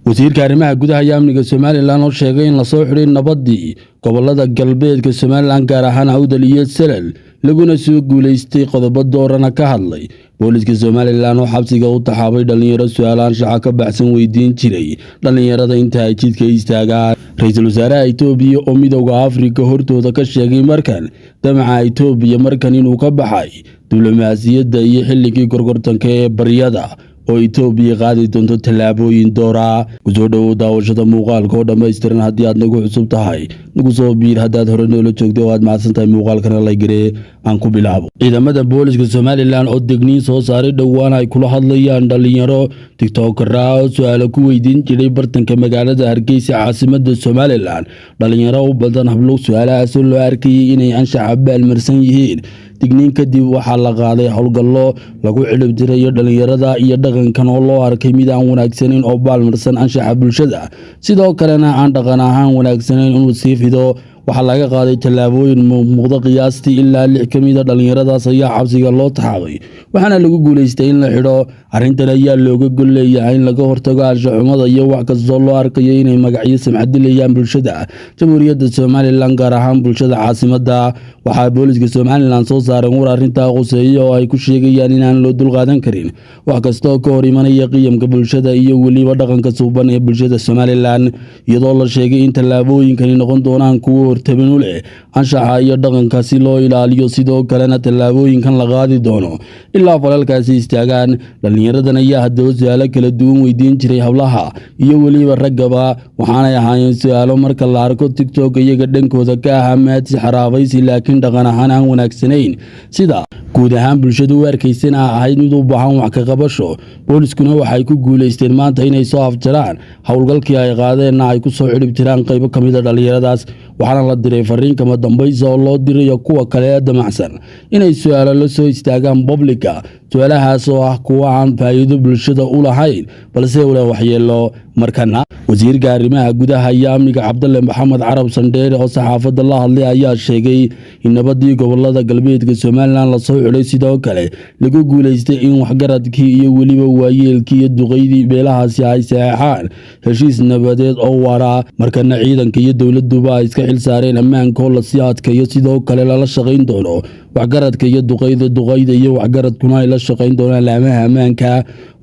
wasiirka arrimaha gudaha iyo amniga Somaliland oo sheegay in la soo xiray nabadii gobolada galbeedka Somaliland gaar ahaan Awdal iyo Salal laguna soo guuleystay qodobo doorana ka hadlay booliska Somaliland oo xabsiga u taxaabay dhalinyaro su'aalaan shaqo ka baxsan weydiin jiray dhalinyarada inta ay jidka istaagaan ra'iisul wasaaraha Itoobiya oo midowga Afrika hortooda ka sheegay markan damaca Itoobiya markan inuu ka baxay diblomaasiyadda iyo xilligii gorgortanka ee baryada oo Itoobiya qaadi doonto tallaabooyin doora kusoo dhawow daawashada muuqaalka oo dhameystiran haddii aad nagu cusub tahay nagu soo biir haddaad hore noola joogto oo aad mahadsantahay muuqaalkana la garee aan ku bilaabo ciidamada booliska Somaliland oo degniin soo saaray dhowaan ay kula hadlayaan dhalinyaro TikTokera oo su'aalo ku weydiin jiray bartanka magaalada Hargeysa caasimadda Somaliland dhalinyaro u badan hablo su'aalahaas loo arkayay inay anshaxa baalmarsan yihiin digniin kadib waxaa la qaaday howlgallo lagu cilib diray dhalinyarada iyo dhaqankan oo loo arkay mid aan wanaagsaneyn oo baalmarsan anshaxa bulshada sidoo kalena aan dhaqan ahaan wanaagsaneyn inuu sii fido waxaa laga qaaday tallaabooyin muuqda qiyaastii ilaa 6 kamid ah dhalinyaradaas ayaa xabsiga loo taxaabay waxaana lagu guuleystay in la xidho arrintan ayaa looga gol leeyahay in laga hortago anshaxumada iyo wax kasta loo arkayo inay magacyo samcad dilayaan bulshada jamhuuriyadda Somaliland gaar ahaan bulshada caasimadda waxaa booliska Somaliland soo saareen war arrinta quseeyo oo ay ku sheegayaan inaan loo dulqaadan karin wax kasta oo ka hor imanaya qiyamka bulshada iyo waliba dhaqanka suuban ee bulshada Somaliland iyadoo la sheegay in tallaabooyinkani noqon doonaan kuwo hortabin u leh anshaxa iyo dhaqanka si loo ilaaliyo sidoo kalena tallaabooyinkan la qaadi doono ilaa falalkaasi istaagaan dhalinyaradan ayaa haddaba su'aalo kala duwan weydiin jiray hablaha iyo waliba raggaba waxaanay ahaayeen su'aalo marka la arko TikTok iyaga dhankooda ka ah maadsi xaraabaysi laakiin dhaqan ahaan aan wanaagsaneyn sida guud ahaan bulshadu u arkaysana ahayd mid u baahan wax ka qabasho booliskuna waxay ku guuleysteen maanta inay soo afjaraan howlgalkii ay qaadeenna ay ku soo xidhib tiraan qaybo kamid ah dhalinyaradaas waxaana la diray fariin kama dambaysa oo loo dirayo kuwa kale ee damacsan inay su'aalo la soo istaagaan publica su'aalahaas oo ah kuwa aan faa'iido bulshada u lahayn balse u leh waxyeelo markana wasiirka arrimaha gudaha iyo amniga Cabdulle Maxamed Carab Sandheere oo saxaafadda la hadlay ayaa sheegay in nabadii gobolada galbeedka Somaliland la soo xidhay sidoo kale lagu guuleystay in waxgaradkii iyo waliba waayeelkii iyo duqeydii beelahaasi ay saxaan heshiis nabadeed oo waara markana ciidanka iyo dawladduba ay iska xil saareen ammaanka la siyaadka iyo sidoo kale la shaqayn doono waxgaradka iyo duqeyda iyo waxgaradkuna ay la shaqayn doonaan laamaha ammaanka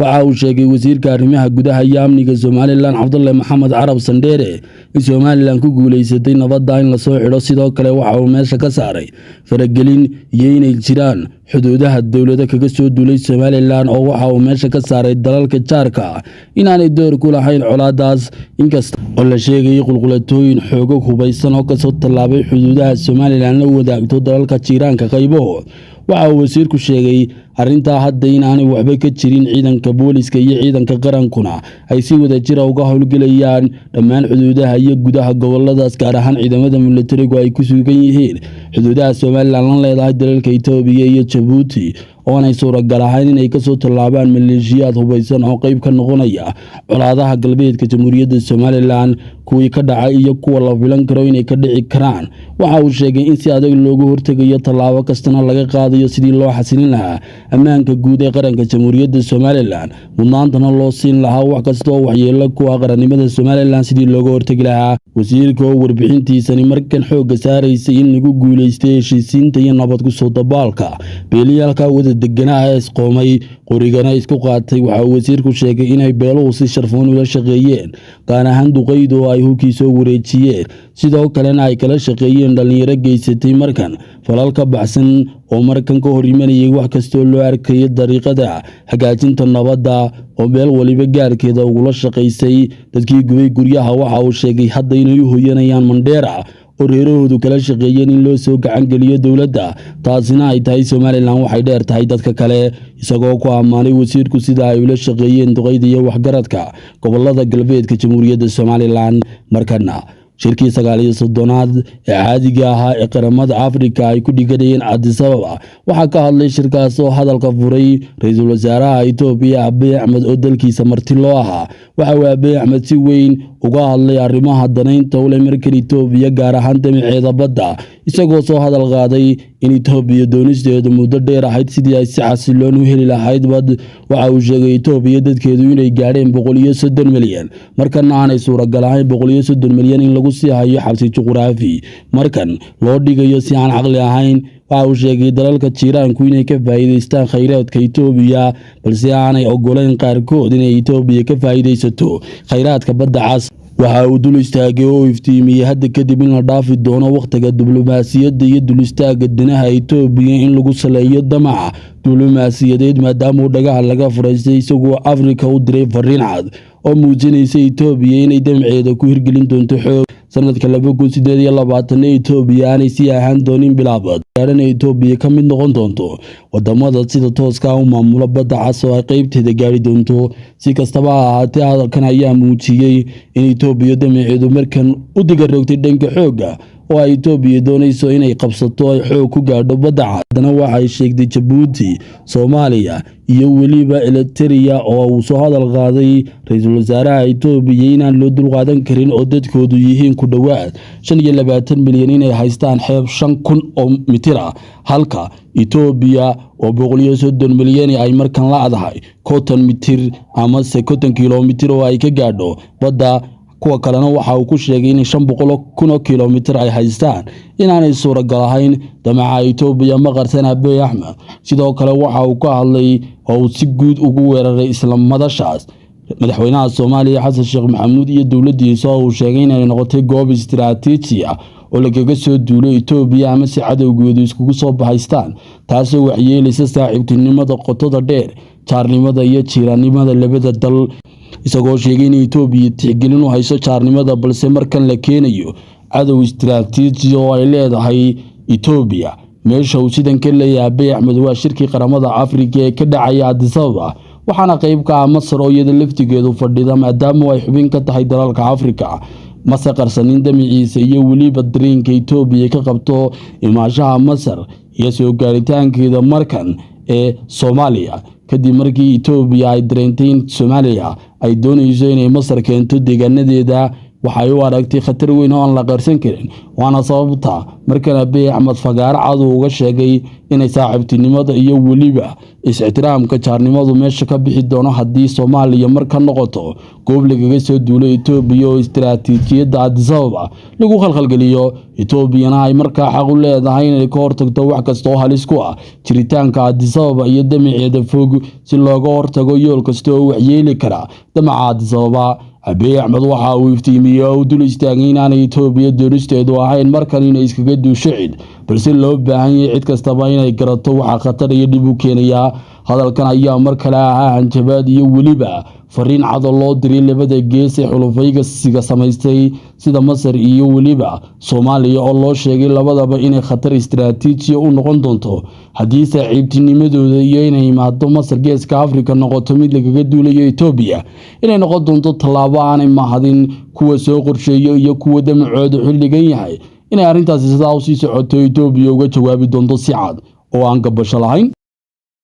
waxa uu sheegay wasiirka arrimaha gudaha iyo amniga Somaliland Cabdulle Maxamed Carab Sandheere in Somaliland ku guuleysatay nabadda in la soo xidho sidoo kale waxa uu meesha ka saaray faragelin iyo inay jiraan xuduudaha dawladda kaga soo duulay Somaliland oo waxa uu meesha ka saaray dalalka jaarka inaanay door ku lahayn colaadaas inkasta oo la sheegay qulqulatooyin xoog hubeysan oo ka soo tallaabay xuduudaha Somaliland la wadaagto dalalka jiiraanka qaybo waxa uu wasiirku sheegay arrinta hadda inaanay waxba ka jirin ciidanka booliska iyo ciidanka qarankuna ay si wada jir uga howlgalayaan dhammaan xuduudaha iyo gudaha goboladaas gaar ahaan ciidamada militariga ay ku sugan yihiin xuduudaha Somaliland la leedahay dalalka Itoobiya iyo Djibouti oo aanay suuragal ahayn inay ka soo tallaabaan maleeshiyaad hubeysan oo qayb ka noqonaya colaadaha galbeedka jamhuuriyadda Somaliland kuwii ka dhacay iyo kuwa la filan karo inay ka dhici karaan waxa uu sheegay in si adag looga hortagayo tallaabo kastana laga qaadayo sidii loo xasilin lahaa ammaanka guud ee qaranka jamhuuriyadda Somaliland mudnaantana loo siin lahaa wax kasta oo waxyeello ku ah qarannimada Somaliland sidii looga hortagi lahaa wasiirka oo warbixintiisani markan xoog saaraysay in lagu guuleystay heshiisiinta iyo nabad ku soo dabaalka beeliyalka wada deganaa isqoomay qorigana isku qaatay waxa wasiirku sheegay inay beeluhu si sharfoon ula shaqeeyeen qaar ahaan duqeydo ay hubkii soo wareejiyeen sidoo kalena ay kala shaqeeyeen dhalinyaro geysatay markan falal ka baxsan oo markan ka hor imanayay wax kasta oo loo arkay dariiqada hagaajinta nabadda oo beel waliba gaarkeeda ugu shaqeysay dadkii gubay guryaha waxa uu sheegay hadda inay u hoyanayaan Mandheera oo reerahoodu kala shaqeeyeen in loo soo gacan geliyo dawladda taasina ay tahay Somaliland waxay dheer tahay dadka kale isagoo ku amaanay wasiirku sida ay ula shaqeeyeen duqeyda iyo waxgaradka gobolada galbeedka jamhuuriyadda Somaliland markana shirkii 39aad ee caadiga ahaa ee qaramada Afrika ay ku dhigadayeen Addis Ababa waxa ka hadlay shirkaas oo hadalka furay ra'iisul wasaaraha Itoobiya Abiy Ahmed oo dalkiisa marti loo ahaa waxa uu Abiy Ahmed si weyn uga hadlay arrimaha danaynta u leh markan Itoobiya gaar ahaan damaceeda badda isagoo soo hadal qaaday in Itoobiya doonisteedu muddo dheer ahayd sidii ay si xasiloon u heli lahayd bad. Waxa uu sheegay Itoobiya dadkeedu inay gaadheen 130 milyan markana aanay suuragal ahayn 130 milyan in lagu sii hayo xabsi juqraafi markan loo dhigayo si aan caqli ahayn. Waxa uu sheegay dalalka jiiraanku inay ka faa'iideystaan kheyraadka Itoobiya balse aanay ogoleyn qaarkood inay Itoobiya ka faa'iideysato kheyraadka badda cas. Waxa uu dul istaagay oo iftiimiyay hadda kadib in la dhaafi doono waqtiga diblomaasiyadda iyo dul istaagga danaha Itoobiya in lagu saleeyo damaca diblomaasiyadeed maadaama dhagaha laga furaystay isagoo Afrika u diray fariin cad oo muujinaysa Itoobiya inay damceeda ku hirgelin doonto xoog. sanadka 2028 Itoobiya aanay sii ahaan doonin bilaabad gaarana Itoobiya ka mid noqon doonto wadamada sida tooska u maamula badda cas oo ay qaybteeda gaari doonto. Si kastaba ha ahaatee hadalkan ayaa muujiyay in Itoobiya damceedu markan u digarogtay dhanka xooga oo ay Itoobiya doonayso inay qabsato ay xoog ku gaadho badda cas. Haddana waxay sheegtay Djibouti, Soomaaliya iyo weliba Eritrea oo uu soo hadal qaaday ra'iisul wasaaraha Itoobiya inaan loo dulqaadan karin oo dadkoodu yihiin ku dhawaad 25 milyan inay haystaan xeeb 5,000 oo mitir ah halka Itoobiya oo 130 milyan ay markan laadahay 50 mitir ama 50 kiiloomitir oo ay ka gaadho badda. kuwa kalena waxa uu ku sheegay in 500,000 kiiloomitir ay haystaan inaanay suuragal ahayn. damaca Itoobiya ma qarsan Abiy Ahmed sidoo kale waxa uu ka hadlay oo uu si guud ugu weeraray isla madashaas madaxweynaha Soomaaliya Xasan Sheekh Maxamuud iyo dawladdiisa oo uu sheegay inay noqotay goob istiraatiiji ah oo lagaga soo duulay Itoobiya ama si cadowgoodu iskugu soo bahaystaan taasoo waxyeelaysa saaxiibtinimada qotada dheer jaarnimada iyo jiiraannimada labada dal. isagoo sheegay in Itoobiya tixgelin u hayso jaarnimada balse markan la keenayo cadow istiraatiiji oo ay leedahay Itoobiya. meesha uu sidan ka leeyahay Abiy Ahmed waa shirkii qaramada Afrika ee ka dhacay Addis Ababa waxaana qayb ka ah Masar oo iyada laftigeedu fadhida maadaama ay xubin ka tahay dalalka Afrika. Masar qarsanin damaciisa iyo weliba dareenka Itoobiya ka qabto imaashaha Masar iyo soo gaaritaankeeda markan ee Soomaaliya kadib markii Itoobiya ay dareentay in Soomaaliya ay doonayso inay Masar keento deegaanadeeda waxay u aragtay khatar weyn oo aan la qarsan karin. waana sababta markan Abiy Ahmed fagaar cad uga sheegay inay saaxiibtinimada iyo weliba is-ixtiraamka jaarnimadu meesha ka bixi doono haddii Soomaaliya markan noqoto goob lagaga soo duulay Itoobiya oo istiraatiijiyadda Addis Ababa lagu khalkhalgeliyo. Itoobiyana ay markaa xaq u leedahay inay ka hortagto wax kasta oo halis ku ah jiritaanka Addis Ababa iyo damaceeda fog si looga hortago yool kasta oo waxyeeli kara damaca Addis Ababa. Abiy Ahmed waxa uu iftiimiyay oo dul istaagay inaanay Itoobiya doonisteedu ahayn markan inay iskaga duusho cid balse loo baahan yahay cid kastaba inay garato waxa khatar iyo dhib u keenaya. hadalkan ayaa mar kale ahaa hanjabaad iyo weliba fariin cad oo loo diray labada gees ee xulufayga siga samaystay sida Masar iyo weliba Soomaaliya oo loo sheegay labadaba inay khatar istiraatiiji u noqon doonto haddii saaxiibtinimadooda iyo inay imaado Masar geeska Afrika noqoto mid lagaga duulayo Itoobiya inay noqon doonto tallaabo aanay mahadin kuwa soo qorsheeyo iyo kuwa damacooda xilligan yahay inay arrintaasi sidaa u sii socoto Itoobiya uga jawaabi doonto si cad oo aan gabasho lahayn.